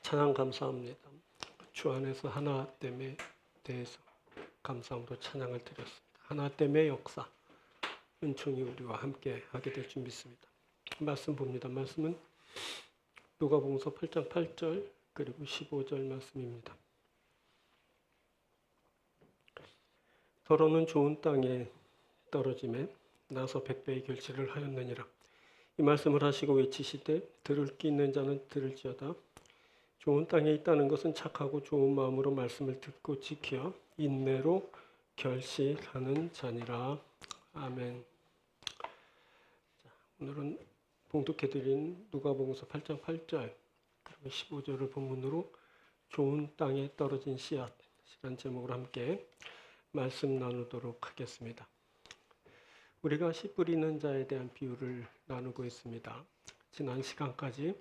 찬양 감사합니다. 주 안에서 하나됨에 대해서 감사함으로 찬양을 드렸습니다. 하나됨의 역사, 은총이 우리와 함께 하게 될 줄 믿습니다. 말씀 봅니다. 말씀은 누가복음서 8장 8절 그리고 15절 말씀입니다. 더러는 좋은 땅에 떨어짐에 나서 백배의 결실을 하였느니라. 이 말씀을 하시고 외치시되 들을 귀 있는 자는 들을지어다. 좋은 땅에 있다는 것은 착하고 좋은 마음으로 말씀을 듣고 지켜 인내로 결실하는 자니라. 아멘. 오늘은 봉독해드린 누가복음서 8장 8절 그리고 15절을 본문으로 좋은 땅에 떨어진 씨앗이라는 제목으로 함께 말씀 나누도록 하겠습니다. 우리가 씨 뿌리는 자에 대한 비유를 나누고 있습니다. 지난 시간까지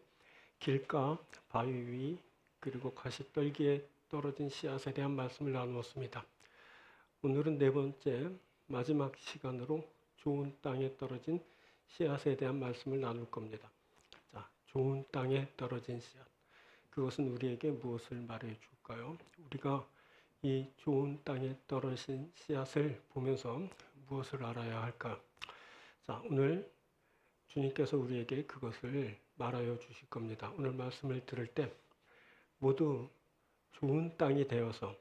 길가, 바위 위, 그리고 가시떨기에 떨어진 씨앗에 대한 말씀을 나누었습니다. 오늘은 네 번째 마지막 시간으로 좋은 땅에 떨어진 씨앗에 대한 말씀을 나눌 겁니다. 자, 좋은 땅에 떨어진 씨앗. 그것은 우리에게 무엇을 말해 줄까요? 우리가 이 좋은 땅에 떨어진 씨앗을 보면서 무엇을 알아야 할까? 자, 오늘 주님께서 우리에게 그것을 말하여 주실 겁니다. 오늘 말씀을 들을 때 모두 좋은 땅이 되어서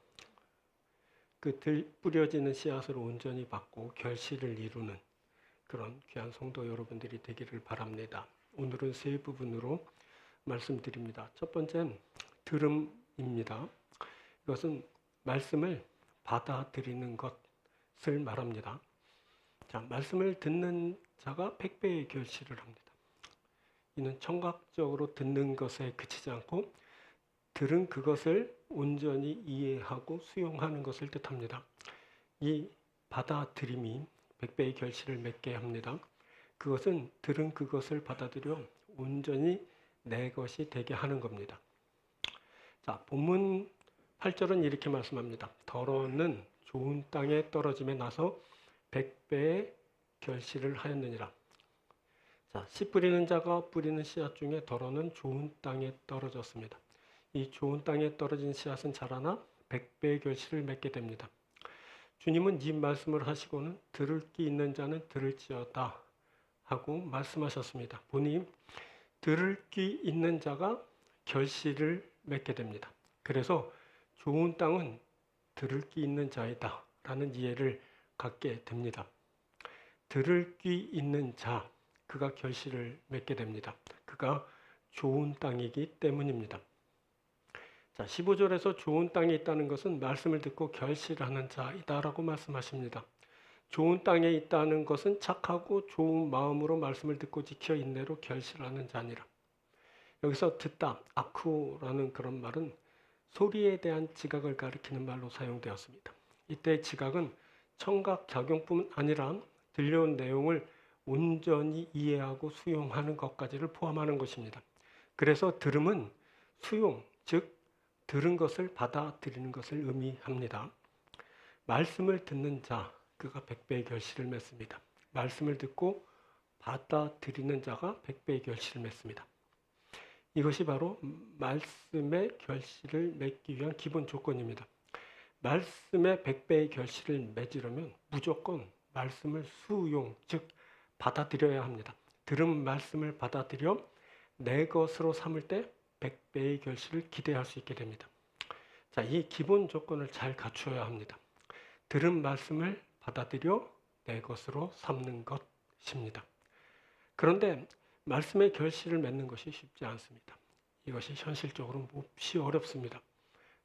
그 뿌려지는 씨앗을 온전히 받고 결실을 이루는 그런 귀한 성도 여러분들이 되기를 바랍니다. 오늘은 세 부분으로 말씀드립니다. 첫 번째는 들음입니다. 이것은 말씀을 받아들이는 것을 말합니다. 자, 말씀을 듣는 자가 백배의 결실을 합니다. 이는 청각적으로 듣는 것에 그치지 않고 들은 그것을 온전히 이해하고 수용하는 것을 뜻합니다. 이 받아들임이 백배의 결실을 맺게 합니다. 그것은 들은 그것을 받아들여 온전히 내 것이 되게 하는 겁니다. 자, 본문 8절은 이렇게 말씀합니다. 더러는 좋은 땅에 떨어짐에 나서 백배의 결실을 하였느니라. 자, 씨 뿌리는 자가 뿌리는 씨앗 중에 더러는 좋은 땅에 떨어졌습니다. 이 좋은 땅에 떨어진 씨앗은 자라나 백배의 결실을 맺게 됩니다. 주님은 이 말씀을 하시고는 들을 귀 있는 자는 들을지어다 하고 말씀하셨습니다. 보니 들을 귀 있는 자가 결실을 맺게 됩니다. 그래서 좋은 땅은 들을 귀 있는 자이다 라는 이해를 갖게 됩니다. 들을 귀 있는 자, 그가 결실을 맺게 됩니다. 그가 좋은 땅이기 때문입니다. 자, 15절에서 좋은 땅에 있다는 것은 말씀을 듣고 결실하는 자이다라고 말씀하십니다. 좋은 땅에 있다는 것은 착하고 좋은 마음으로 말씀을 듣고 지켜 인내로 결실하는 자니라. 여기서 듣다, 아쿠라는 그런 말은 소리에 대한 지각을 가리키는 말로 사용되었습니다. 이때 지각은 청각 작용뿐 아니라 들려온 내용을 온전히 이해하고 수용하는 것까지를 포함하는 것입니다. 그래서 들음은 수용, 즉 들은 것을 받아들이는 것을 의미합니다. 말씀을 듣는 자, 그가 백배의 결실을 맺습니다. 말씀을 듣고 받아들이는 자가 백배의 결실을 맺습니다. 이것이 바로 말씀의 결실을 맺기 위한 기본 조건입니다. 말씀의 백배의 결실을 맺으려면 무조건 말씀을 수용, 즉 받아들여야 합니다. 들은 말씀을 받아들여 내 것으로 삼을 때 백배의 결실을 기대할 수 있게 됩니다. 자, 이 기본 조건을 잘 갖추어야 합니다. 들은 말씀을 받아들여 내 것으로 삼는 것입니다. 그런데 말씀의 결실을 맺는 것이 쉽지 않습니다. 이것이 현실적으로 몹시 어렵습니다.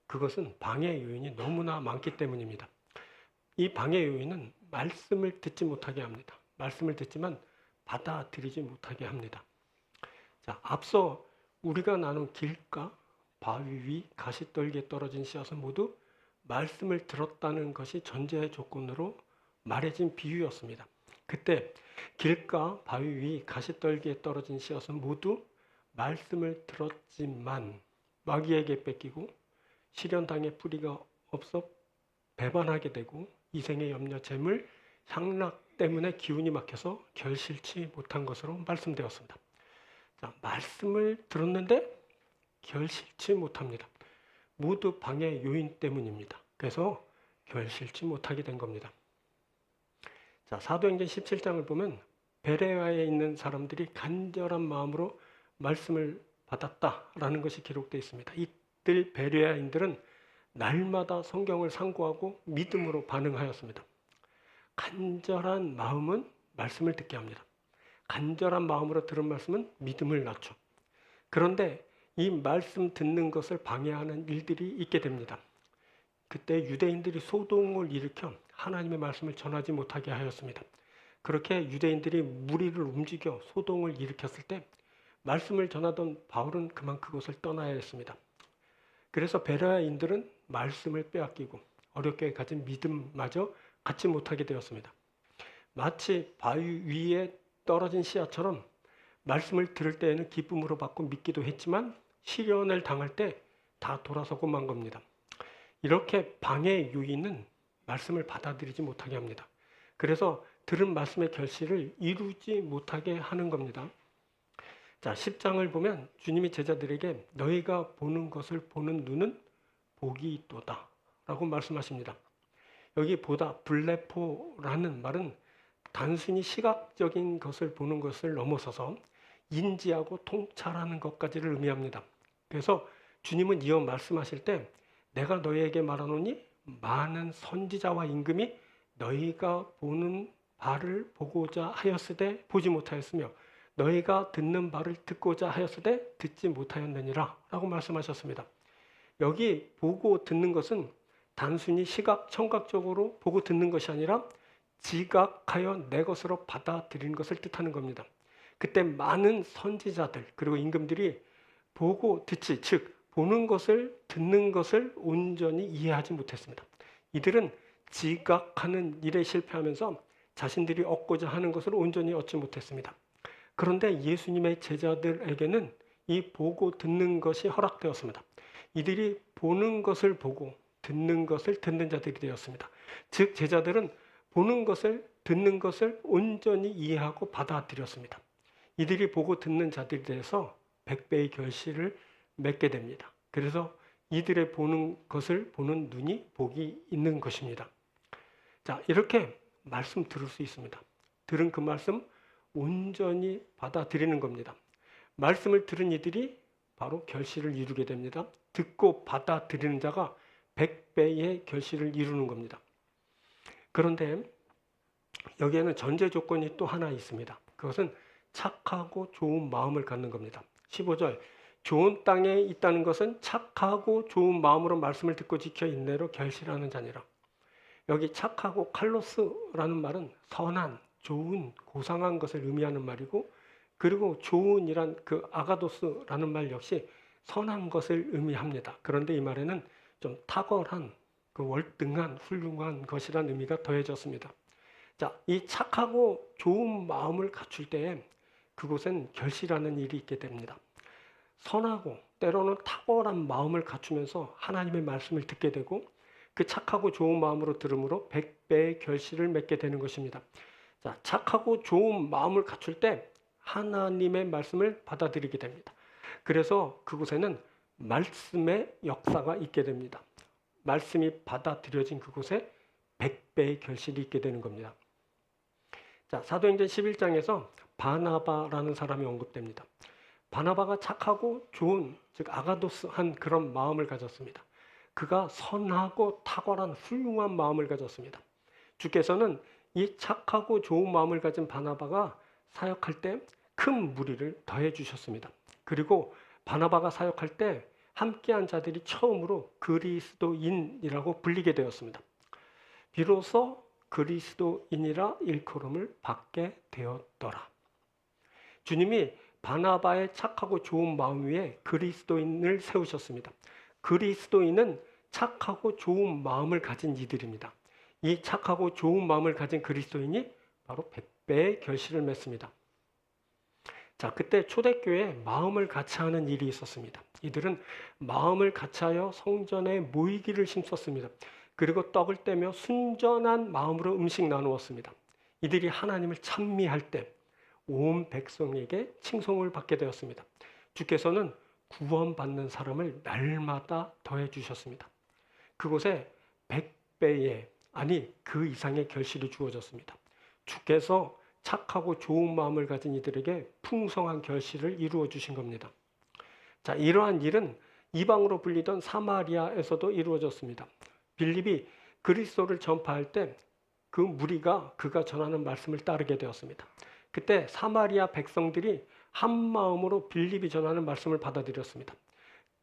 그것은 방해 요인이 너무나 많기 때문입니다. 이 방해 요인은 말씀을 듣지 못하게 합니다. 말씀을 듣지만 받아들이지 못하게 합니다. 자, 앞서 우리가 나눈 길가, 바위 위, 가시떨기에 떨어진 씨앗은 모두 말씀을 들었다는 것이 전제 조건으로 말해진 비유였습니다. 그때 길가, 바위 위, 가시떨기에 떨어진 씨앗은 모두 말씀을 들었지만 마귀에게 뺏기고 실현당에 뿌리가 없어 배반하게 되고 이생의 염려, 재물, 향락 때문에 기운이 막혀서 결실치 못한 것으로 말씀되었습니다. 자, 말씀을 들었는데 결실치 못합니다. 모두 방해 요인 때문입니다. 그래서 결실치 못하게 된 겁니다. 자, 사도행전 17장을 보면 베레아에 있는 사람들이 간절한 마음으로 말씀을 받았다라는 것이 기록되어 있습니다. 이들 베레아인들은 날마다 성경을 상고하고 믿음으로 반응하였습니다. 간절한 마음은 말씀을 듣게 합니다. 간절한 마음으로 들은 말씀은 믿음을 낳죠. 그런데 이 말씀 듣는 것을 방해하는 일들이 있게 됩니다. 그때 유대인들이 소동을 일으켜 하나님의 말씀을 전하지 못하게 하였습니다. 그렇게 유대인들이 무리를 움직여 소동을 일으켰을 때 말씀을 전하던 바울은 그만 그곳을 떠나야 했습니다. 그래서 베레아인들은 말씀을 빼앗기고 어렵게 가진 믿음마저 갖지 못하게 되었습니다. 마치 바위 위에 떨어진 씨앗처럼 말씀을 들을 때에는 기쁨으로 받고 믿기도 했지만 시련을 당할 때 다 돌아서고 만 겁니다. 이렇게 방해 요인은 말씀을 받아들이지 못하게 합니다. 그래서 들은 말씀의 결실을 이루지 못하게 하는 겁니다. 자, 10장을 보면 주님이 제자들에게 너희가 보는 것을 보는 눈은 복이 있도다 라고 말씀하십니다. 여기 보다 블레포라는 말은 단순히 시각적인 것을 보는 것을 넘어서서 인지하고 통찰하는 것까지를 의미합니다. 그래서 주님은 이어 말씀하실 때 내가 너희에게 말하노니 많은 선지자와 임금이 너희가 보는 바를 보고자 하였으되 보지 못하였으며 너희가 듣는 바를 듣고자 하였으되 듣지 못하였느니라 라고 말씀하셨습니다. 여기 보고 듣는 것은 단순히 시각, 청각적으로 보고 듣는 것이 아니라 지각하여 내 것으로 받아들이는 것을 뜻하는 겁니다. 그때 많은 선지자들 그리고 임금들이 보고 듣지, 즉 보는 것을 듣는 것을 온전히 이해하지 못했습니다. 이들은 지각하는 일에 실패하면서 자신들이 얻고자 하는 것을 온전히 얻지 못했습니다. 그런데 예수님의 제자들에게는 이 보고 듣는 것이 허락되었습니다. 이들이 보는 것을 보고 듣는 것을 듣는 자들이 되었습니다. 즉 제자들은 보는 것을 듣는 것을 온전히 이해하고 받아들였습니다. 이들이 보고 듣는 자들에 대해서 100배의 결실을 맺게 됩니다. 그래서 이들의 보는 것을 보는 눈이 복이 있는 것입니다. 자, 이렇게 말씀 들을 수 있습니다. 들은 그 말씀 온전히 받아들이는 겁니다. 말씀을 들은 이들이 바로 결실을 이루게 됩니다. 듣고 받아들이는 자가 100배의 결실을 이루는 겁니다. 그런데 여기에는 전제 조건이 또 하나 있습니다. 그것은 착하고 좋은 마음을 갖는 겁니다. 15절 좋은 땅에 있다는 것은 착하고 좋은 마음으로 말씀을 듣고 지켜 인내로 결실하는 자니라. 여기 착하고 칼로스라는 말은 선한, 좋은, 고상한 것을 의미하는 말이고 그리고 좋은이란 그 아가도스라는 말 역시 선한 것을 의미합니다. 그런데 이 말에는 좀 탁월한, 그 월등한, 훌륭한 것이라는 의미가 더해졌습니다. 자, 이 착하고 좋은 마음을 갖출 때에 그곳엔 결실하는 일이 있게 됩니다. 선하고 때로는 탁월한 마음을 갖추면서 하나님의 말씀을 듣게 되고 그 착하고 좋은 마음으로 들음으로 100배의 결실을 맺게 되는 것입니다. 자, 착하고 좋은 마음을 갖출 때 하나님의 말씀을 받아들이게 됩니다. 그래서 그곳에는 말씀의 역사가 있게 됩니다. 말씀이 받아들여진 그곳에 100배의 결실이 있게 되는 겁니다. 자, 사도행전 11장에서 바나바라는 사람이 언급됩니다. 바나바가 착하고 좋은, 즉 아가도스한 그런 마음을 가졌습니다. 그가 선하고 탁월한 훌륭한 마음을 가졌습니다. 주께서는 이 착하고 좋은 마음을 가진 바나바가 사역할 때 큰 무리를 더해 주셨습니다. 그리고 바나바가 사역할 때 함께한 자들이 처음으로 그리스도인이라고 불리게 되었습니다. 비로소 그리스도인이라 일컬음을 받게 되었더라. 주님이 바나바의 착하고 좋은 마음 위에 그리스도인을 세우셨습니다. 그리스도인은 착하고 좋은 마음을 가진 이들입니다. 이 착하고 좋은 마음을 가진 그리스도인이 바로 100배의 결실을 맺습니다. 자, 그때 초대교회에 마음을 같이하는 일이 있었습니다. 이들은 마음을 같이하여 성전에 모이기를 힘썼습니다. 그리고 떡을 떼며 순전한 마음으로 음식 나누었습니다. 이들이 하나님을 찬미할 때 온 백성에게 칭송을 받게 되었습니다. 주께서는 구원받는 사람을 날마다 더해 주셨습니다. 그곳에 100배의 아니 그 이상의 결실이 주어졌습니다. 주께서 착하고 좋은 마음을 가진 이들에게 풍성한 결실을 이루어 주신 겁니다. 자, 이러한 일은 이방으로 불리던 사마리아에서도 이루어졌습니다. 빌립이 그리스도를 전파할 때 그 무리가 그가 전하는 말씀을 따르게 되었습니다. 그때 사마리아 백성들이 한 마음으로 빌립이 전하는 말씀을 받아들였습니다.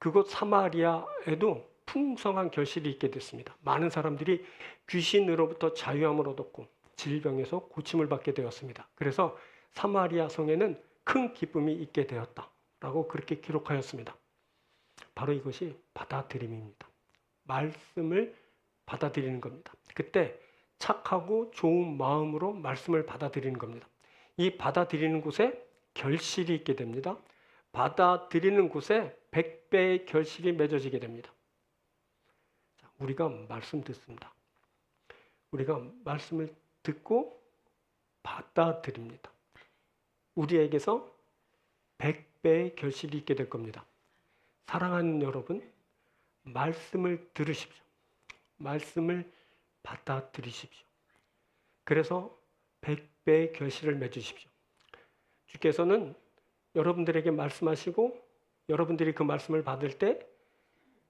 그곳 사마리아에도 풍성한 결실이 있게 됐습니다. 많은 사람들이 귀신으로부터 자유함을 얻었고 질병에서 고침을 받게 되었습니다. 그래서 사마리아 성에는 큰 기쁨이 있게 되었다라고 그렇게 기록하였습니다. 바로 이것이 받아들임입니다. 말씀을 받아들이는 겁니다. 그때 착하고 좋은 마음으로 말씀을 받아들이는 겁니다. 이 받아들이는 곳에 결실이 있게 됩니다. 받아들이는 곳에 100배의 결실이 맺어지게 됩니다. 우리가 말씀 듣습니다. 우리가 말씀을 듣고 받아들입니다. 우리에게서 100배의 결실이 있게 될 겁니다. 사랑하는 여러분, 말씀을 들으십시오. 말씀을 받아들이십시오. 그래서 100배의 결실을 맺으십시오. 주께서는 여러분들에게 말씀하시고 여러분들이 그 말씀을 받을 때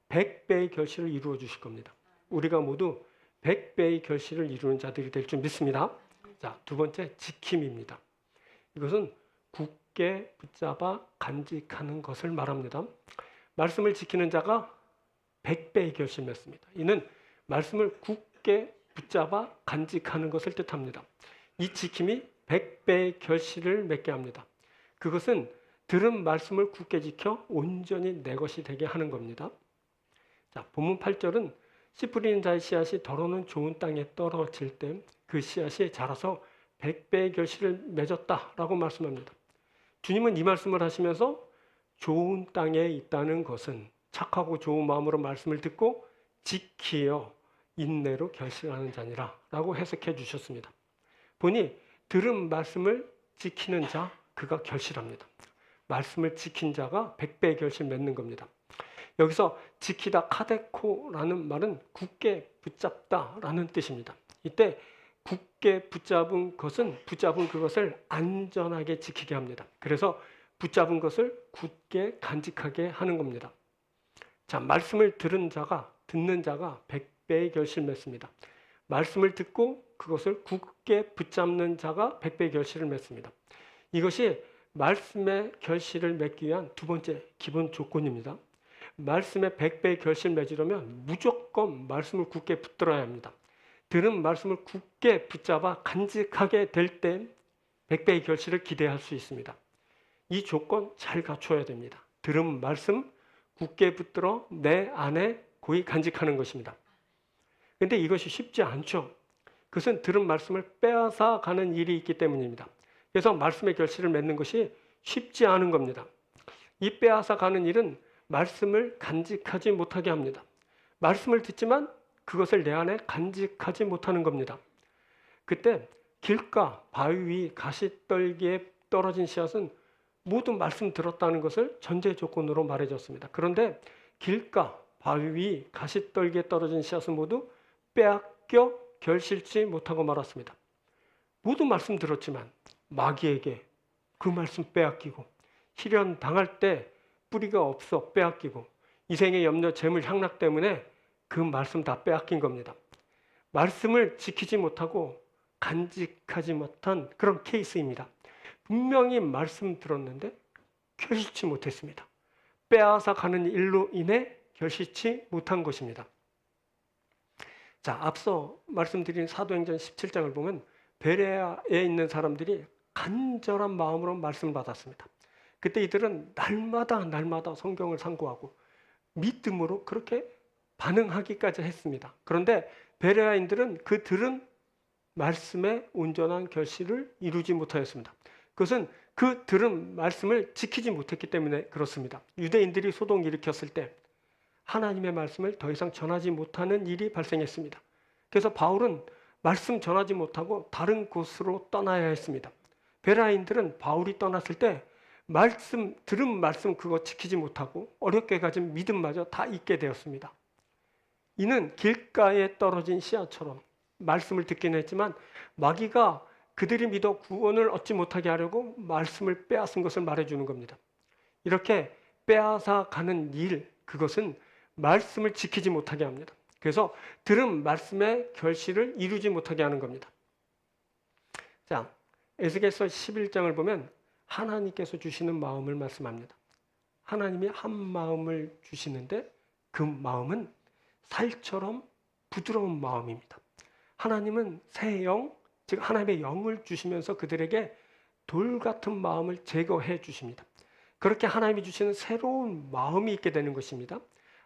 100배의 결실을 이루어 주실 겁니다. 우리가 모두 100배의 결실을 이루는 자들이 될 줄 믿습니다. 자, 두 번째, 지킴입니다. 이것은 굳게 붙잡아 간직하는 것을 말합니다. 말씀을 지키는 자가 100배의 결실을 맺습니다. 이는 말씀을 굳게 붙잡아 간직하는 것을 뜻합니다. 이 지킴이 100배의 결실을 맺게 합니다. 그것은 들은 말씀을 굳게 지켜 온전히 내 것이 되게 하는 겁니다. 자, 본문 8절은 씨 뿌리는 자의 씨앗이 더러는 좋은 땅에 떨어질 때 그 씨앗이 자라서 100배의 결실을 맺었다라고 말씀합니다. 주님은 이 말씀을 하시면서 좋은 땅에 있다는 것은 착하고 좋은 마음으로 말씀을 듣고 지키어 인내로 결실하는 자니라 라고 해석해 주셨습니다. 보니 들은 말씀을 지키는 자, 그가 결실합니다. 말씀을 지킨 자가 100배의 결실 맺는 겁니다. 여기서 지키다 카데코라는 말은 굳게 붙잡다라는 뜻입니다. 이때 굳게 붙잡은 그것을 안전하게 지키게 합니다. 그래서 붙잡은 것을 굳게 간직하게 하는 겁니다. 자, 말씀을 듣는 자가 100배의 결실 맺습니다. 말씀을 듣고 그것을 굳게 붙잡는 자가 100배의 결실을 맺습니다. 이것이 말씀의 결실을 맺기 위한 두 번째 기본 조건입니다. 말씀의 100배의 결실 맺으려면 무조건 말씀을 굳게 붙들어야 합니다. 들은 말씀을 굳게 붙잡아 간직하게 될 때 100배의 결실을 기대할 수 있습니다. 이 조건 잘 갖춰야 됩니다. 들은 말씀 굳게 붙들어 내 안에 고이 간직하는 것입니다. 그런데 이것이 쉽지 않죠. 그것은 들은 말씀을 빼앗아 가는 일이 있기 때문입니다. 그래서 말씀의 결실을 맺는 것이 쉽지 않은 겁니다. 이 빼앗아 가는 일은 말씀을 간직하지 못하게 합니다. 말씀을 듣지만 그것을 내 안에 간직하지 못하는 겁니다. 그때 길가, 바위 위, 가시떨기에 떨어진 씨앗은 모두 말씀 들었다는 것을 전제 조건으로 말해줬습니다. 그런데 길가, 바위 위, 가시떨기에 떨어진 씨앗은 모두 빼앗겨 결실치 못하고 말았습니다. 모두 말씀 들었지만 마귀에게 그 말씀 빼앗기고 시련 당할 때 뿌리가 없어 빼앗기고 이생의 염려, 재물, 향락 때문에 그 말씀 다 빼앗긴 겁니다. 말씀을 지키지 못하고 간직하지 못한 그런 케이스입니다. 분명히 말씀 들었는데 결실치 못했습니다. 빼앗아 가는 일로 인해 결실치 못한 것입니다. 자, 앞서 말씀드린 사도행전 17장을 보면 베레아에 있는 사람들이 간절한 마음으로 말씀을 받았습니다. 그때 이들은 날마다 성경을 상고하고 믿음으로 그렇게 반응하기까지 했습니다. 그런데 베레아인들은 그 들은 말씀의 온전한 결실을 이루지 못하였습니다. 그것은 그 들은 말씀을 지키지 못했기 때문에 그렇습니다. 유대인들이 소동 일으켰을 때 하나님의 말씀을 더 이상 전하지 못하는 일이 발생했습니다. 그래서 바울은 말씀 전하지 못하고 다른 곳으로 떠나야 했습니다. 베레아인들은 바울이 떠났을 때 들은 말씀 그거 지키지 못하고 어렵게 가진 믿음마저 다 잊게 되었습니다. 이는 길가에 떨어진 씨앗처럼 말씀을 듣긴 했지만 마귀가 그들이 믿어 구원을 얻지 못하게 하려고 말씀을 빼앗은 것을 말해주는 겁니다. 이렇게 빼앗아 가는 일, 그것은 말씀을 지키지 못하게 합니다. 그래서 들은 말씀의 결실을 이루지 못하게 하는 겁니다. 자, 에스겔서 11장을 보면 하나님께서 주시는 마음을 말씀합니다. 하나님이 한 마음을 주시는데 그 마음은 살처럼 부드러운 마음입니다. 하나님은 새 영, 즉 하나님의 영을 주시면서 그들에게 돌 같은 마음을 제거해 주십니다. 그렇게 하나님이 주시는 새로운 마음이 있게 되는 것입니다.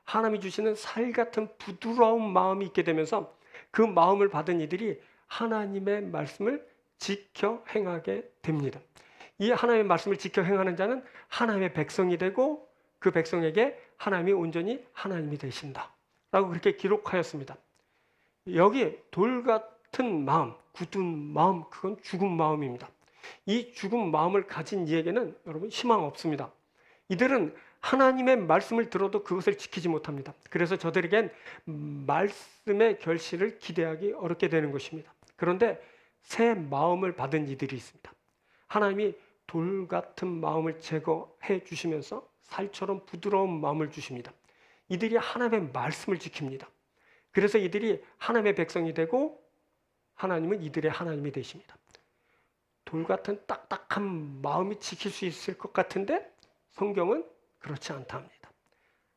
하나님이 주시는 살 같은 부드러운 마음이 있게 되면서 그 마음을 받은 이들이 하나님의 말씀을 지켜 행하게 됩니다. 이 하나님의 말씀을 지켜 행하는 자는 하나님의 백성이 되고 그 백성에게 하나님이 온전히 하나님이 되신다 라고 그렇게 기록하였습니다. 여기 돌 같은 마음, 굳은 마음, 그건 죽은 마음입니다. 이 죽은 마음을 가진 이에게는 여러분 희망 없습니다. 이들은 하나님의 말씀을 들어도 그것을 지키지 못합니다. 그래서 저들에겐 말씀의 결실을 기대하기 어렵게 되는 것입니다. 그런데 새 마음을 받은 이들이 있습니다. 하나님이 돌 같은 마음을 제거해 주시면서 살처럼 부드러운 마음을 주십니다. 이들이 하나님의 말씀을 지킵니다. 그래서 이들이 하나님의 백성이 되고 하나님은 이들의 하나님이 되십니다. 돌 같은 딱딱한 마음이 지킬 수 있을 것 같은데 성경은 그렇지 않다 합니다.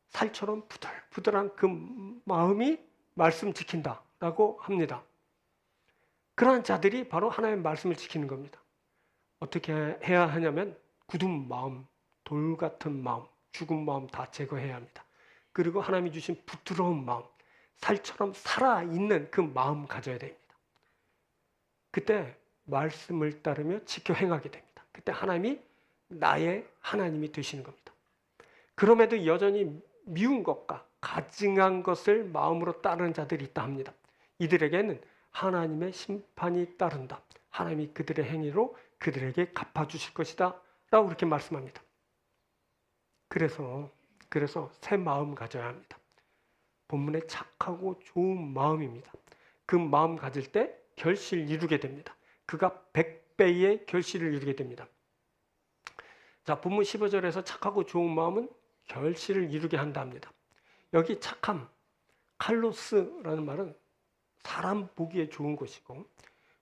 살처럼 부들부들한 그 마음이 말씀 지킨다라고 합니다. 그러한 자들이 바로 하나님의 말씀을 지키는 겁니다. 어떻게 해야 하냐면 굳은 마음, 돌 같은 마음, 죽은 마음 다 제거해야 합니다. 그리고 하나님이 주신 부드러운 마음, 살처럼 살아있는 그 마음 가져야 됩니다. 그때 말씀을 따르며 지켜 행하게 됩니다. 그때 하나님이 나의 하나님이 되시는 겁니다. 그럼에도 여전히 미운 것과 가증한 것을 마음으로 따르는 자들이 있다 합니다. 이들에게는 하나님의 심판이 따른다. 하나님이 그들의 행위로 그들에게 갚아주실 것이다 라고 그렇게 말씀합니다. 그래서 새 마음 가져야 합니다. 본문에 착하고 좋은 마음입니다. 그 마음 가질 때 결실 이루게 됩니다. 그가 100배의 결실을 이루게 됩니다. 자, 본문 15절에서 착하고 좋은 마음은 결실을 이루게 한다 합니다. 여기 착함, 칼로스라는 말은 사람 보기에 좋은 것이고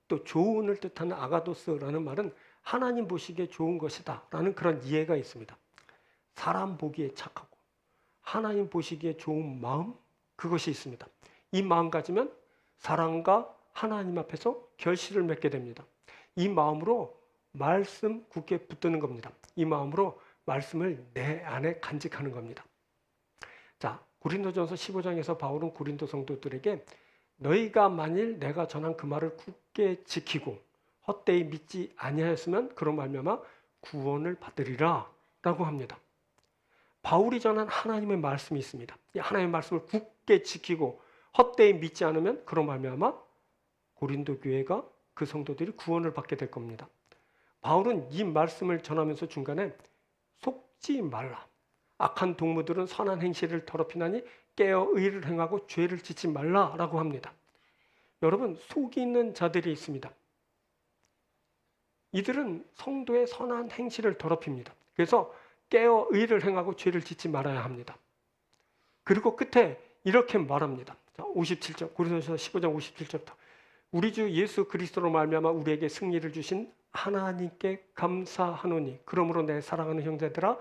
또 좋은을 뜻하는 아가도스라는 말은 하나님 보시기에 좋은 것이다 라는 그런 이해가 있습니다. 사람 보기에 착하고 하나님 보시기에 좋은 마음, 그것이 있습니다. 이 마음 가지면 사랑과 하나님 앞에서 결실을 맺게 됩니다. 이 마음으로 말씀 굳게 붙드는 겁니다. 이 마음으로 말씀을 내 안에 간직하는 겁니다. 자, 고린도전서 15장에서 바울은 고린도 성도들에게 너희가 만일 내가 전한 그 말을 굳게 지키고 헛되이 믿지 아니하였으면 그로 말미암아 구원을 받으리라 라고 합니다. 바울이 전한 하나님의 말씀이 있습니다. 이 하나님의 말씀을 굳게 지키고 헛되이 믿지 않으면 그로 말미암아 고린도 교회가 그 성도들이 구원을 받게 될 겁니다. 바울은 이 말씀을 전하면서 중간에 속지 말라. 악한 동무들은 선한 행실을 더럽히나니 깨어 의를 행하고 죄를 짓지 말라라고 합니다. 여러분, 속이는 자들이 있습니다. 이들은 성도의 선한 행실을 더럽힙니다. 그래서 깨어 의를 행하고 죄를 짓지 말아야 합니다. 그리고 끝에 이렇게 말합니다. 57절, 고린도전서 15장 57절부터 우리 주 예수 그리스도로 말미암아 우리에게 승리를 주신 하나님께 감사하노니 그러므로 내 사랑하는 형제들아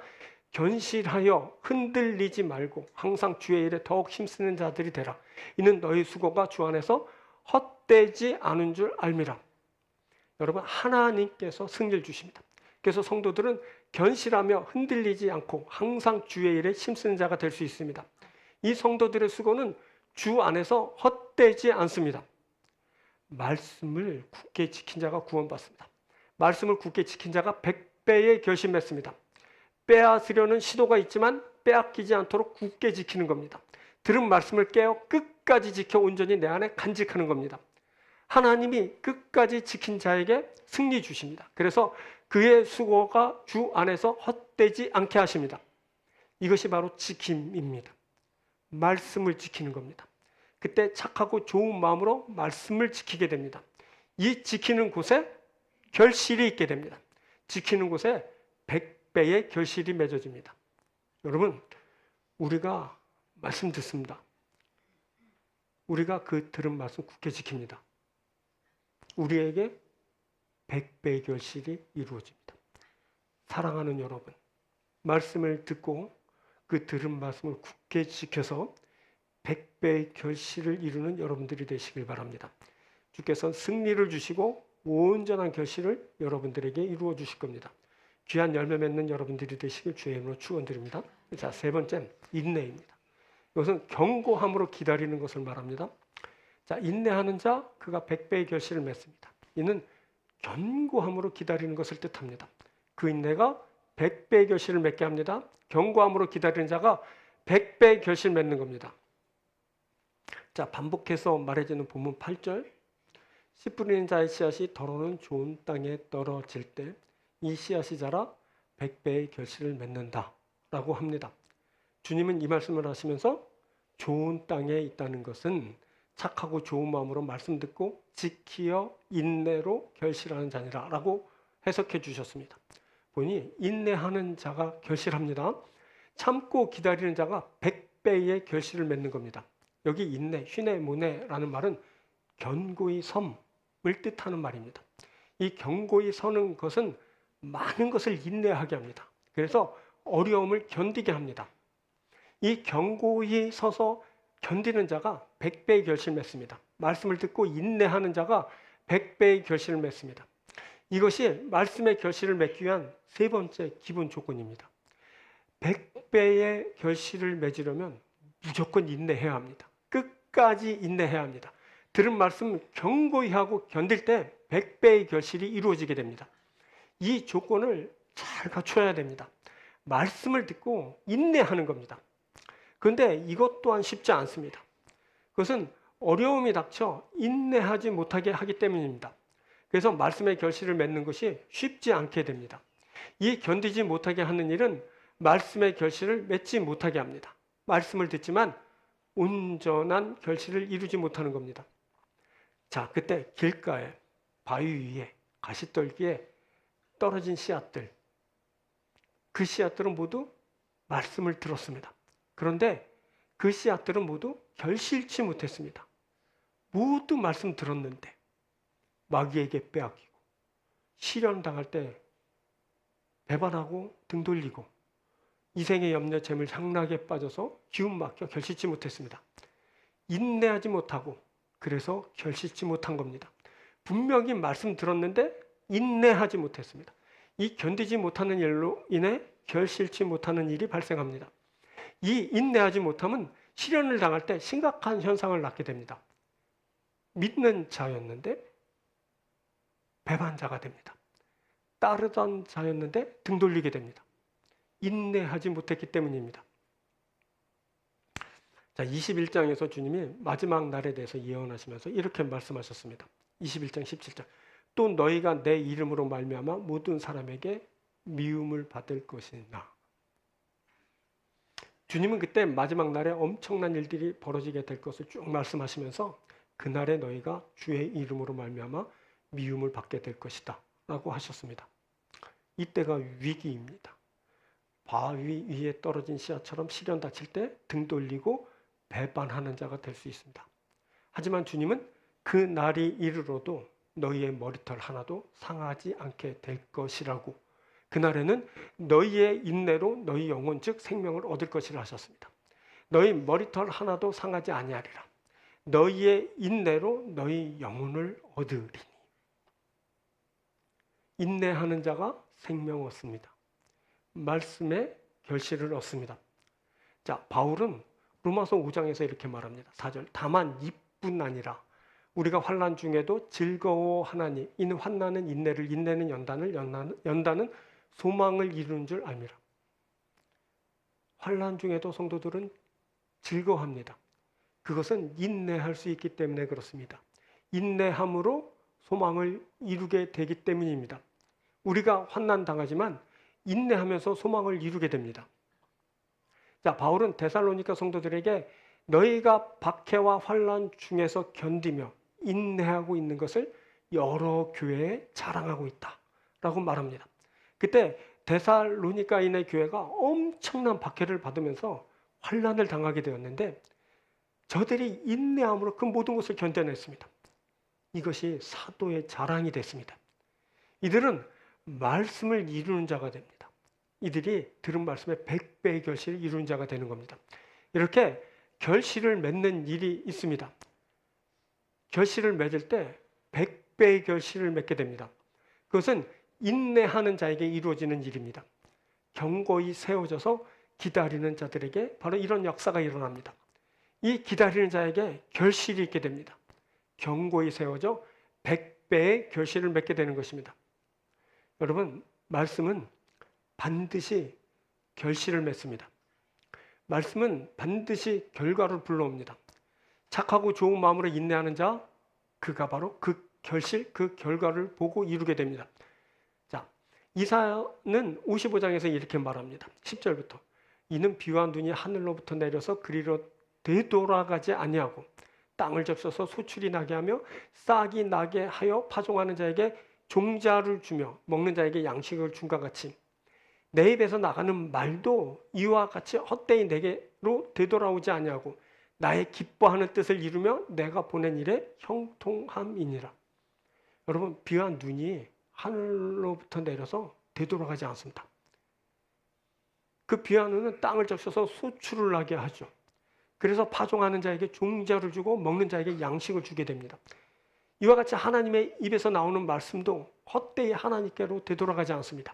견실하여 흔들리지 말고 항상 주의 일에 더욱 힘쓰는 자들이 되라. 이는 너희 수고가 주 안에서 헛되지 않은 줄 알미라. 여러분, 하나님께서 승리를 주십니다. 그래서 성도들은 견실하며 흔들리지 않고 항상 주의 일에 힘쓰는 자가 될 수 있습니다. 이 성도들의 수고는 주 안에서 헛되지 않습니다. 말씀을 굳게 지킨 자가 구원받습니다. 말씀을 굳게 지킨 자가 100배의 결실 맺습니다. 빼앗으려는 시도가 있지만 빼앗기지 않도록 굳게 지키는 겁니다. 들은 말씀을 깨어 끝까지 지켜 온전히 내 안에 간직하는 겁니다. 하나님이 끝까지 지킨 자에게 승리 주십니다. 그래서 그의 수고가 주 안에서 헛되지 않게 하십니다. 이것이 바로 지킴입니다. 말씀을 지키는 겁니다. 그때 착하고 좋은 마음으로 말씀을 지키게 됩니다. 이 지키는 곳에 결실이 있게 됩니다. 지키는 곳에 100배의 결실이 맺어집니다. 여러분, 우리가 말씀 듣습니다. 우리가 그 들은 말씀 굳게 지킵니다. 우리에게 100배의 결실이 이루어집니다. 사랑하는 여러분, 말씀을 듣고 그 들은 말씀을 굳게 지켜서 100배의 결실을 이루는 여러분들이 되시길 바랍니다. 주께서 승리를 주시고 온전한 결실을 여러분들에게 이루어 주실 겁니다. 귀한 열매 맺는 여러분들이 되시길 주의 이름으로 축원드립니다. 자, 세 번째, 인내입니다. 이것은 견고함으로 기다리는 것을 말합니다. 자, 인내하는 자, 그가 100배의 결실을 맺습니다. 이는 견고함으로 기다리는 것을 뜻합니다. 그 인내가 100배의 결실을 맺게 합니다. 견고함으로 기다리는 자가 100배의 결실 맺는 겁니다. 자, 반복해서 말해지는 본문 8절. 씨 뿌리는 자의 씨앗이 더러운 좋은 땅에 떨어질 때 이 씨앗이 자라 100배의 결실을 맺는다 라고 합니다. 주님은 이 말씀을 하시면서 좋은 땅에 있다는 것은 착하고 좋은 마음으로 말씀 듣고 지키어 인내로 결실하는 자니라 라고 해석해 주셨습니다. 보니 인내하는 자가 결실합니다. 참고 기다리는 자가 100배의 결실을 맺는 겁니다. 여기 인내, 휴네모네라는 말은 견고히 섬을 뜻하는 말입니다. 이 견고히 서는 것은 많은 것을 인내하게 합니다. 그래서 어려움을 견디게 합니다. 이 견고히 서서 견디는 자가 100배의 결실을 맺습니다. 말씀을 듣고 인내하는 자가 100배의 결실을 맺습니다. 이것이 말씀의 결실을 맺기 위한 세 번째 기본 조건입니다. 100배의 결실을 맺으려면 무조건 인내해야 합니다. 끝까지 인내해야 합니다. 들은 말씀 견고히 하고 견딜 때 100배의 결실이 이루어지게 됩니다. 이 조건을 잘 갖춰야 됩니다. 말씀을 듣고 인내하는 겁니다. 그런데 이것 또한 쉽지 않습니다. 그것은 어려움이 닥쳐 인내하지 못하게 하기 때문입니다. 그래서 말씀의 결실을 맺는 것이 쉽지 않게 됩니다. 이 견디지 못하게 하는 일은 말씀의 결실을 맺지 못하게 합니다. 말씀을 듣지만 온전한 결실을 이루지 못하는 겁니다. 자, 그때 길가에, 바위 위에, 가시떨기에 떨어진 씨앗들, 그 씨앗들은 모두 말씀을 들었습니다. 그런데 그 씨앗들은 모두 결실치 못했습니다. 모두 말씀 들었는데 마귀에게 빼앗기고 시련당할 때 배반하고 등 돌리고 이생의 염려 재물 향락에 빠져서 기운 막혀 결실치 못했습니다. 인내하지 못하고 그래서 결실치 못한 겁니다. 분명히 말씀 들었는데 인내하지 못했습니다. 이 견디지 못하는 일로 인해 결실치 못하는 일이 발생합니다. 이 인내하지 못함은 시련을 당할 때 심각한 현상을 낳게 됩니다. 믿는 자였는데 배반자가 됩니다. 따르던 자였는데 등 돌리게 됩니다. 인내하지 못했기 때문입니다. 자, 21장에서 주님이 마지막 날에 대해서 예언하시면서 이렇게 말씀하셨습니다. 21장 17절. 또 너희가 내 이름으로 말미암아 모든 사람에게 미움을 받을 것이나. 주님은 그때 마지막 날에 엄청난 일들이 벌어지게 될 것을 쭉 말씀하시면서 그날에 너희가 주의 이름으로 말미암아 미움을 받게 될 것이다 라고 하셨습니다. 이때가 위기입니다. 바위 위에 떨어진 씨앗처럼 시련 닥칠 때 등 돌리고 배반하는 자가 될 수 있습니다. 하지만 주님은 그 날이 이르러도 너희의 머리털 하나도 상하지 않게 될 것이라고, 그날에는 너희의 인내로 너희 영혼 즉 생명을 얻을 것이라 하셨습니다. 너희 머리털 하나도 상하지 아니하리라. 너희의 인내로 너희 영혼을 얻으리니. 인내하는 자가 생명 얻습니다. 말씀의 결실을 얻습니다. 자, 바울은 로마서 5장에서 이렇게 말합니다. 4절. 다만 이뿐 아니라 우리가 환난 중에도 즐거워하나니 이는 환난은 인내를, 인내는 연단은 소망을 이루는 줄 압니다. 환난 중에도 성도들은 즐거워합니다. 그것은 인내할 수 있기 때문에 그렇습니다. 인내함으로 소망을 이루게 되기 때문입니다. 우리가 환난 당하지만 인내하면서 소망을 이루게 됩니다. 자, 바울은 데살로니가 성도들에게 너희가 박해와 환난 중에서 견디며 인내하고 있는 것을 여러 교회에 자랑하고 있다라고 말합니다. 그때 데살로니가인의 교회가 엄청난 박해를 받으면서 환난을 당하게 되었는데 저들이 인내함으로 그 모든 것을 견뎌냈습니다. 이것이 사도의 자랑이 됐습니다. 이들은 말씀을 이루는 자가 됩니다. 이들이 들은 말씀의 100배의 결실을 이루는 자가 되는 겁니다. 이렇게 결실을 맺는 일이 있습니다. 결실을 맺을 때 100배의 결실을 맺게 됩니다. 그것은 인내하는 자에게 이루어지는 일입니다. 견고히 세워져서 기다리는 자들에게 바로 이런 역사가 일어납니다. 이 기다리는 자에게 결실이 있게 됩니다. 견고히 세워져 100배의 결실을 맺게 되는 것입니다. 여러분, 말씀은 반드시 결실을 맺습니다. 말씀은 반드시 결과를 불러옵니다. 착하고 좋은 마음으로 인내하는 자, 그가 바로 그 결실, 그 결과를 보고 이루게 됩니다. 자, 이사야는 55장에서 이렇게 말합니다. 10절부터 이는 비와 눈이 하늘로부터 내려서 그리로 되돌아가지 아니하고 땅을 접셔서 소출이 나게 하며 싹이 나게 하여 파종하는 자에게 종자를 주며 먹는 자에게 양식을 준과 같이 내 입에서 나가는 말도 이와 같이 헛되이 내게로 되돌아오지 아니하고 나의 기뻐하는 뜻을 이루며 내가 보낸 일에 형통함이니라. 여러분, 비와 눈이 하늘로부터 내려서 되돌아가지 않습니다. 그 비와 눈은 땅을 적셔서 소출을 나게 하죠. 그래서 파종하는 자에게 종자를 주고 먹는 자에게 양식을 주게 됩니다. 이와 같이 하나님의 입에서 나오는 말씀도 헛되이 하나님께로 되돌아가지 않습니다.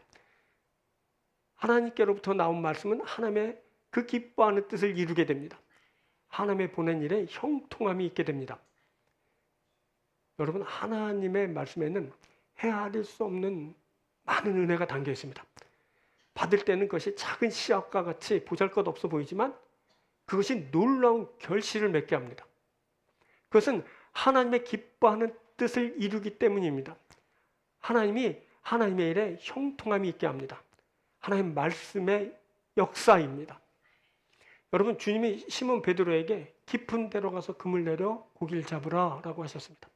하나님께로부터 나온 말씀은 하나님의 그 기뻐하는 뜻을 이루게 됩니다. 하나님의 보낸 일에 형통함이 있게 됩니다. 여러분, 하나님의 말씀에는 헤아릴 수 없는 많은 은혜가 담겨 있습니다. 받을 때는 그것이 작은 씨앗과 같이 보잘것없어 보이지만 그것이 놀라운 결실을 맺게 합니다. 그것은 하나님의 기뻐하는 뜻을 이루기 때문입니다. 하나님이 하나님의 일에 형통함이 있게 합니다. 하나님 말씀의 역사입니다. 여러분, 주님이 시몬 베드로에게 깊은 데로 가서 금을 내려 고기를 잡으라 라고 하셨습니다.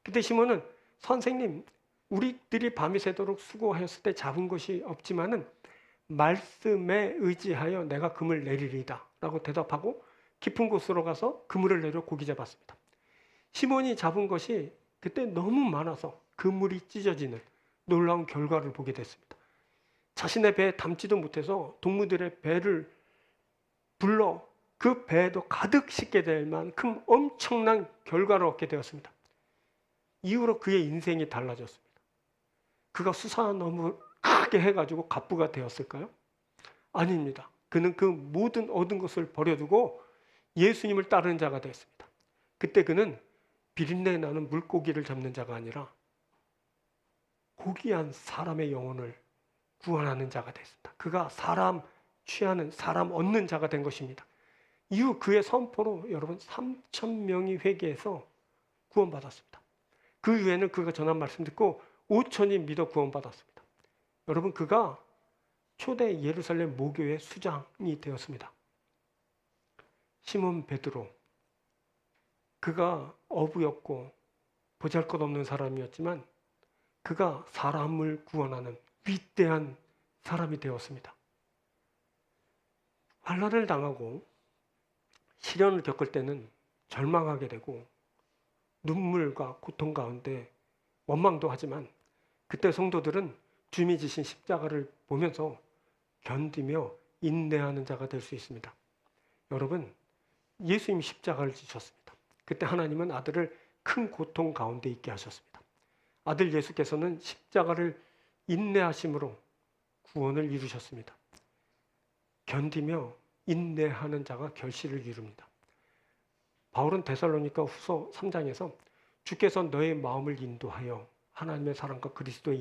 그때 시몬은 선생님, 우리들이 밤이 새도록 수고하였을 때 잡은 것이 없지만은 말씀에 의지하여 내가 금을 내리리다 라고 대답하고 깊은 곳으로 가서 그물을 내려 고기 잡았습니다. 시몬이 잡은 것이 그때 너무 많아서 그물이 찢어지는 놀라운 결과를 보게 됐습니다. 자신의 배에 담지도 못해서 동무들의 배를 불러 그 배에도 가득 싣게 될 만큼 엄청난 결과를 얻게 되었습니다. 이후로 그의 인생이 달라졌습니다. 그가 수사너무 크게 해가지고 갑부가 되었을까요? 아닙니다. 그는 그 모든 얻은 것을 버려두고 예수님을 따르는 자가 되었습니다. 그때 그는 비린내 나는 물고기를 잡는 자가 아니라 고귀한 사람의 영혼을 구원하는 자가 됐습니다. 그가 사람 취하는, 사람 얻는 자가 된 것입니다. 이후 그의 선포로 여러분 3,000명이 회개해서 구원받았습니다. 그 이후에는 그가 전한 말씀 듣고 5,000이 믿어 구원받았습니다. 여러분, 그가 초대 예루살렘 모교의 수장이 되었습니다. 시몬 베드로, 그가 어부였고 보잘것없는 사람이었지만 그가 사람을 구원하는 위대한 사람이 되었습니다. 환난을 당하고 시련을 겪을 때는 절망하게 되고 눈물과 고통 가운데 원망도 하지만 그때 성도들은 주님이 지신 십자가를 보면서 견디며 인내하는 자가 될 수 있습니다. 여러분, 예수님 십자가를 지셨습니다. 그때 하나님은 아들을 큰 고통 가운데 있게 하셨습니다. 아들 예수께서는 십자가를 인내하심으로 구원을 이루셨습니다. 견디며 인내하는 자가 결실을 이룹니다. 바울은 데살로니가 후서 3장에서 주께서 너의 마음을 인도하여 하나님의 사랑과 그리스도의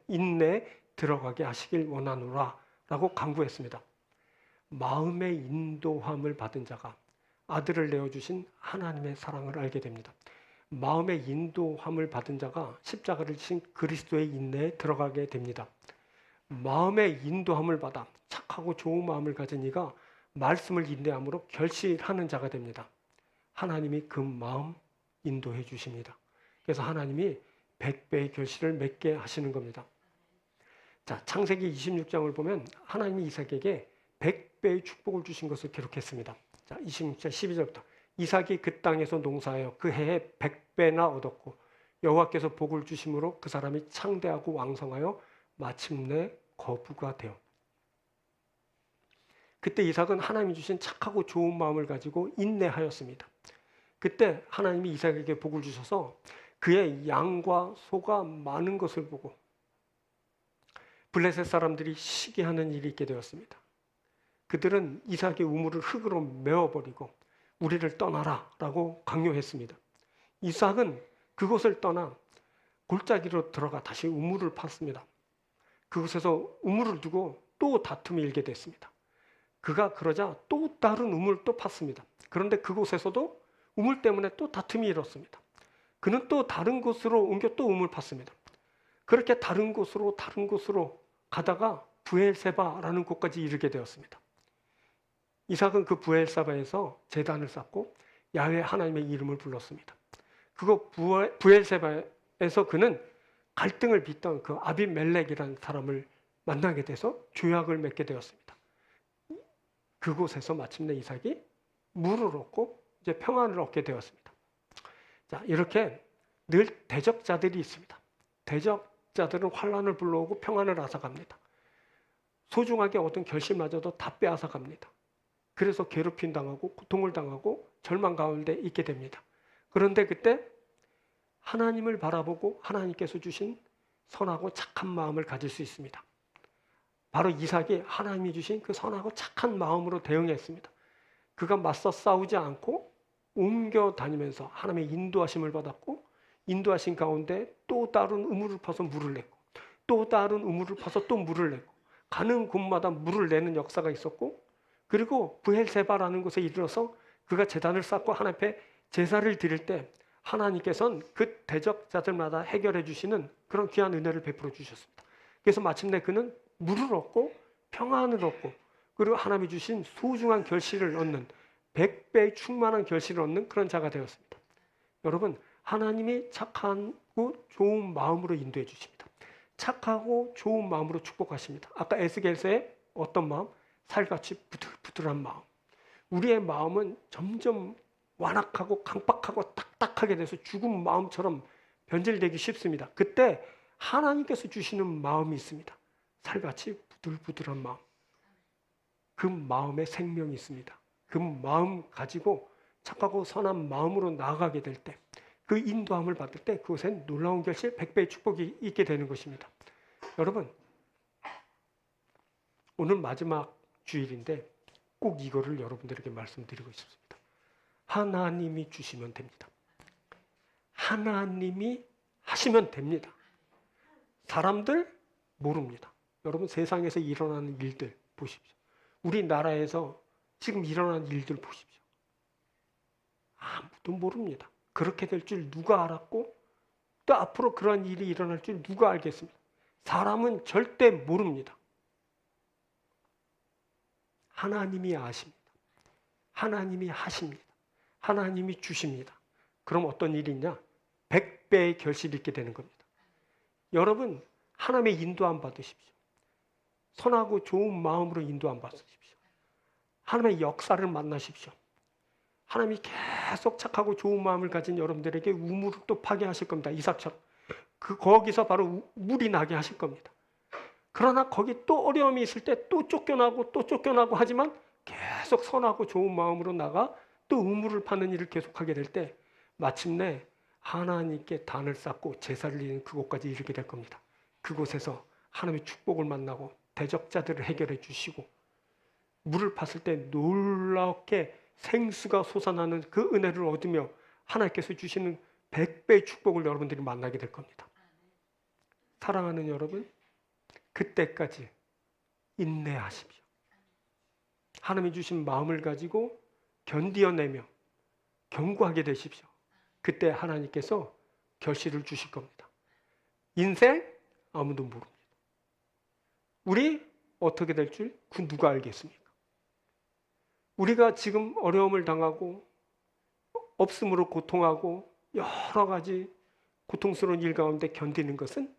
인내에 들어가게 하시길 원하노라 라고 강구했습니다. 마음의 인도함을 받은 자가 아들을 내어주신 하나님의 사랑을 알게 됩니다. 마음의 인도함을 받은 자가 십자가를 지신 그리스도의 인내에 들어가게 됩니다. 마음의 인도함을 받아 착하고 좋은 마음을 가진 이가 말씀을 인내함으로 결실하는 자가 됩니다. 하나님이 그 마음 인도해 주십니다. 그래서 하나님이 100배의 결실을 맺게 하시는 겁니다. 자, 창세기 26장을 보면 하나님이 이삭에게 100배의 축복을 주신 것을 기록했습니다. 자, 26장 12절부터 이삭이 그 땅에서 농사하여 그 해에 100배나 얻었고 여호와께서 복을 주심으로 그 사람이 창대하고 왕성하여 마침내 거부가 되어. 그때 이삭은 하나님이 주신 착하고 좋은 마음을 가지고 인내하였습니다. 그때 하나님이 이삭에게 복을 주셔서 그의 양과 소가 많은 것을 보고 블레셋 사람들이 시기하는 일이 있게 되었습니다. 그들은 이삭의 우물을 흙으로 메워버리고 우리를 떠나라 라고 강요했습니다. 이삭은 그곳을 떠나 골짜기로 들어가 다시 우물을 팠습니다. 그곳에서 우물을 두고 또 다툼이 일게 됐습니다. 그가 그러자 또 다른 우물을 또 팠습니다. 그런데 그곳에서도 우물 때문에 또 다툼이 일었습니다. 그는 또 다른 곳으로 옮겨 또 우물 팠습니다. 그렇게 다른 곳으로 가다가 부엘세바라는 곳까지 이르게 되었습니다. 이삭은 그 부엘세바에서 제단을 쌓고 야훼 하나님의 이름을 불렀습니다. 그거 부엘세바에서 그는 갈등을 빚던 그 아비멜렉이라는 사람을 만나게 돼서 조약을 맺게 되었습니다. 그곳에서 마침내 이삭이 물을 얻고 이제 평안을 얻게 되었습니다. 자, 이렇게 늘 대적자들이 있습니다. 대적자들은 환란을 불러오고 평안을 앗아갑니다. 소중하게 얻은 결실마저도 다 빼앗아갑니다. 그래서 괴롭힘 당하고 고통을 당하고 절망 가운데 있게 됩니다. 그런데 그때 하나님을 바라보고 하나님께서 주신 선하고 착한 마음을 가질 수 있습니다. 바로 이삭이 하나님이 주신 그 선하고 착한 마음으로 대응했습니다. 그가 맞서 싸우지 않고 옮겨 다니면서 하나님의 인도하심을 받았고 인도하신 가운데 또 다른 우물을 파서 물을 냈고 또 다른 우물을 파서 또 물을 냈고 가는 곳마다 물을 내는 역사가 있었고 그리고 부엘세바라는 곳에 이르러서 그가 제단을 쌓고 하나님 앞에 제사를 드릴 때 하나님께서는 그 대적자들마다 해결해 주시는 그런 귀한 은혜를 베풀어 주셨습니다. 그래서 마침내 그는 물을 얻고 평안을 얻고 그리고 하나님이 주신 소중한 결실을 얻는 100배의 충만한 결실을 얻는 그런 자가 되었습니다. 여러분, 하나님이 착하고 좋은 마음으로 인도해 주십니다. 착하고 좋은 마음으로 축복하십니다. 아까 에스겔서의 어떤 마음? 살같이 부들부들한 마음. 우리의 마음은 점점 완악하고 강박하고 딱딱하게 돼서 죽은 마음처럼 변질되기 쉽습니다. 그때 하나님께서 주시는 마음이 있습니다. 살같이 부들부들한 마음. 그 마음에 생명이 있습니다. 그 마음 가지고 착하고 선한 마음으로 나아가게 될 때, 그 인도함을 받을 때 그것엔 놀라운 결실 100배의 축복이 있게 되는 것입니다. 여러분, 오늘 마지막 주일인데 꼭 이거를 여러분들에게 말씀드리고 싶습니다. 하나님이 주시면 됩니다. 하나님이 하시면 됩니다. 사람들 모릅니다. 여러분, 세상에서 일어나는 일들 보십시오. 우리나라에서 지금 일어나는 일들 보십시오. 아무도 모릅니다. 그렇게 될 줄 누가 알았고 또 앞으로 그러한 일이 일어날 줄 누가 알겠습니까? 사람은 절대 모릅니다. 하나님이 아십니다. 하나님이 하십니다. 하나님이 주십니다. 그럼 어떤 일이 있냐? 100배의 결실이 있게 되는 겁니다. 여러분, 하나님의 인도함 받으십시오. 선하고 좋은 마음으로 인도함 받으십시오. 하나님의 역사를 만나십시오. 하나님이 계속 착하고 좋은 마음을 가진 여러분들에게 우물을 또 파게 하실 겁니다. 이삭처럼. 거기서 바로 물이 나게 하실 겁니다. 그러나 거기 또 어려움이 있을 때 또 쫓겨나고 하지만 계속 선하고 좋은 마음으로 나가 또 우물을 파는 일을 계속하게 될 때 마침내 하나님께 단을 쌓고 제사를 드리는 그곳까지 이르게 될 겁니다. 그곳에서 하나님의 축복을 만나고 대적자들을 해결해 주시고 물을 팠을 때 놀랍게 생수가 솟아나는 그 은혜를 얻으며 하나님께서 주시는 100배의 축복을 여러분들이 만나게 될 겁니다. 사랑하는 여러분, 그때까지 인내하십시오. 하나님이 주신 마음을 가지고 견디어내며 견고하게 되십시오. 그때 하나님께서 결실을 주실 겁니다. 인생 아무도 모릅니다. 우리 어떻게 될 줄 그 누가 알겠습니까? 우리가 지금 어려움을 당하고 없음으로 고통하고 여러 가지 고통스러운 일 가운데 견디는 것은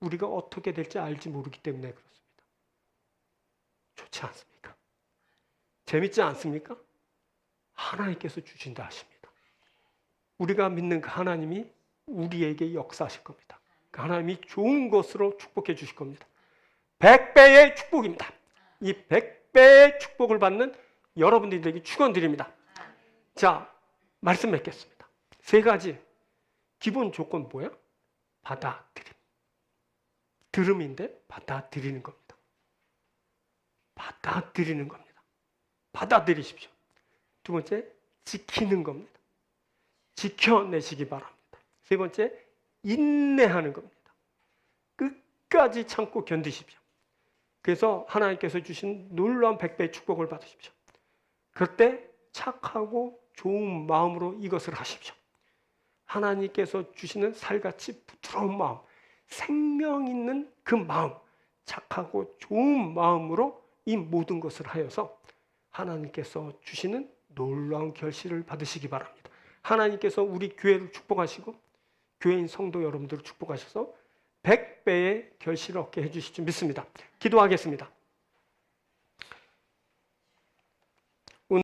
우리가 어떻게 될지 알지 모르기 때문에 그렇습니다. 좋지 않습니까? 재밌지 않습니까? 하나님께서 주신다 하십니다. 우리가 믿는 그 하나님이 우리에게 역사하실 겁니다. 그 하나님이 좋은 것으로 축복해 주실 겁니다. 100배의 축복입니다. 이 100배의 축복을 받는 여러분들에게 축원드립니다. 자, 말씀 맺겠습니다. 세 가지 기본 조건 뭐야? 받아들임. 들음인데 받아들이는 겁니다. 받아들이는 겁니다. 받아들이십시오. 두 번째, 지키는 겁니다. 지켜내시기 바랍니다. 세 번째, 인내하는 겁니다. 끝까지 참고 견디십시오. 그래서 하나님께서 주신 놀라운 100배의 축복을 받으십시오. 그때 착하고 좋은 마음으로 이것을 하십시오. 하나님께서 주시는 살같이 부드러운 마음, 생명 있는 그 마음, 착하고 좋은 마음으로 이 모든 것을 하여서 하나님께서 주시는 놀라운 결실을 받으시기 바랍니다. 하나님께서 우리 교회를 축복하시고 교회인 성도 여러분들을 축복하셔서 100배의 결실을 얻게 해주실 줄 믿습니다. 기도하겠습니다.